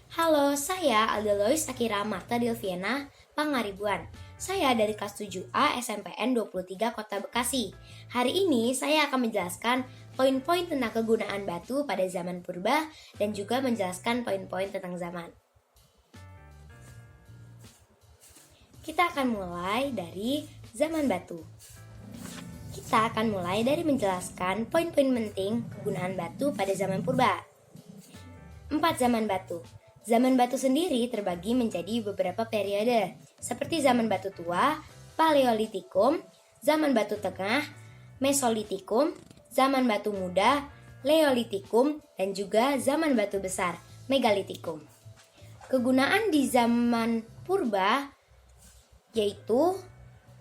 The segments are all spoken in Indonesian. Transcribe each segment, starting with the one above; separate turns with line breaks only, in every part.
Halo, saya Aldelois Akira Marta Delviana Pangaribuan. Saya dari kelas 7A SMPN 23 Kota Bekasi. Hari ini saya akan menjelaskan poin-poin tentang kegunaan batu pada zaman purba dan juga menjelaskan poin-poin tentang zaman. Kita akan mulai dari zaman batu. Kita akan mulai dari menjelaskan poin-poin penting kegunaan batu pada zaman purba. 4 zaman batu. Zaman batu sendiri terbagi menjadi beberapa periode, seperti zaman batu tua, Paleolitikum, zaman batu tengah, Mesolitikum, zaman batu muda, Leolitikum, dan juga zaman batu besar, Megalitikum. Kegunaan di zaman purba yaitu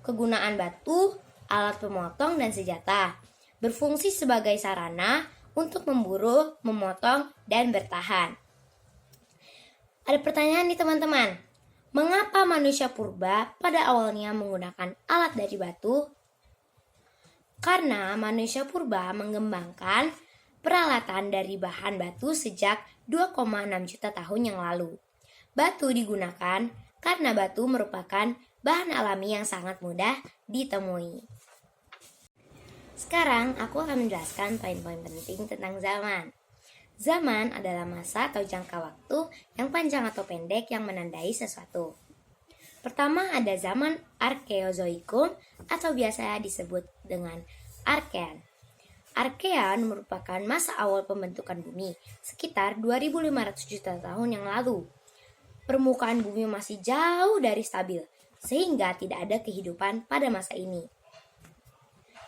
kegunaan batu, alat pemotong, dan senjata, berfungsi sebagai sarana untuk memburu, memotong, dan bertahan. Ada pertanyaan nih teman-teman, mengapa manusia purba pada awalnya menggunakan alat dari batu? Karena manusia purba mengembangkan peralatan dari bahan batu sejak 2,6 juta tahun yang lalu. Batu digunakan karena batu merupakan bahan alami yang sangat mudah ditemui. Sekarang aku akan menjelaskan poin-poin penting tentang zaman. Zaman adalah masa atau jangka waktu yang panjang atau pendek yang menandai sesuatu. Pertama ada zaman Arkeozoikum atau biasa disebut dengan Arkean. Arkean merupakan masa awal pembentukan bumi, sekitar 2500 juta tahun yang lalu. Permukaan bumi masih jauh dari stabil, sehingga tidak ada kehidupan pada masa ini.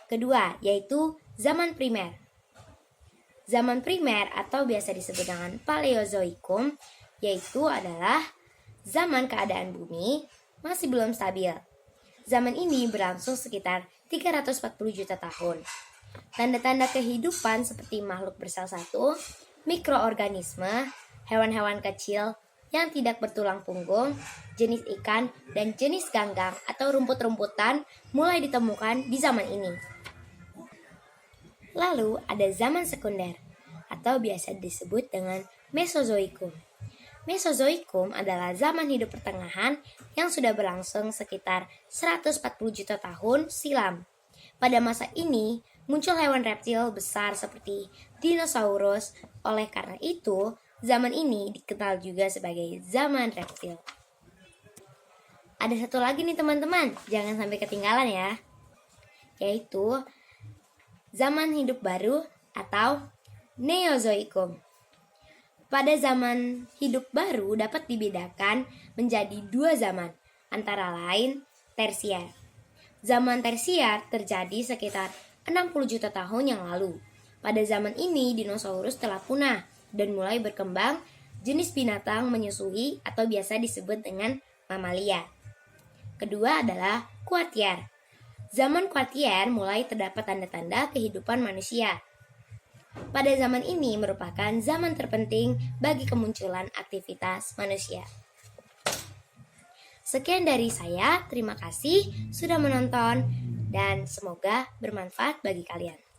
Kedua, yaitu zaman primer. Zaman primer atau biasa disebut dengan Paleozoikum, yaitu adalah zaman keadaan bumi masih belum stabil. Zaman ini berlangsung sekitar 340 juta tahun. Tanda-tanda kehidupan seperti makhluk bersel satu, mikroorganisme, hewan-hewan kecil yang tidak bertulang punggung, jenis ikan, dan jenis ganggang atau rumput-rumputan mulai ditemukan di zaman ini. Lalu ada zaman sekunder atau biasa disebut dengan Mesozoikum. Mesozoikum adalah zaman hidup pertengahan yang sudah berlangsung sekitar 140 juta tahun silam. Pada masa ini muncul hewan reptil besar seperti dinosaurus. Oleh karena itu, zaman ini dikenal juga sebagai zaman reptil. Ada satu lagi nih teman-teman, jangan sampai ketinggalan ya, yaitu zaman hidup baru atau Neozoikum. Pada zaman hidup baru dapat dibedakan menjadi dua zaman, antara lain tersier. Zaman tersier terjadi sekitar 60 juta tahun yang lalu. Pada zaman ini dinosaurus telah punah dan mulai berkembang jenis binatang menyusui atau biasa disebut dengan mamalia. Kedua adalah kuartier. Zaman kuartier mulai terdapat tanda-tanda kehidupan manusia. Pada zaman ini merupakan zaman terpenting bagi kemunculan aktivitas manusia. Sekian dari saya, terima kasih sudah menonton dan semoga bermanfaat bagi kalian.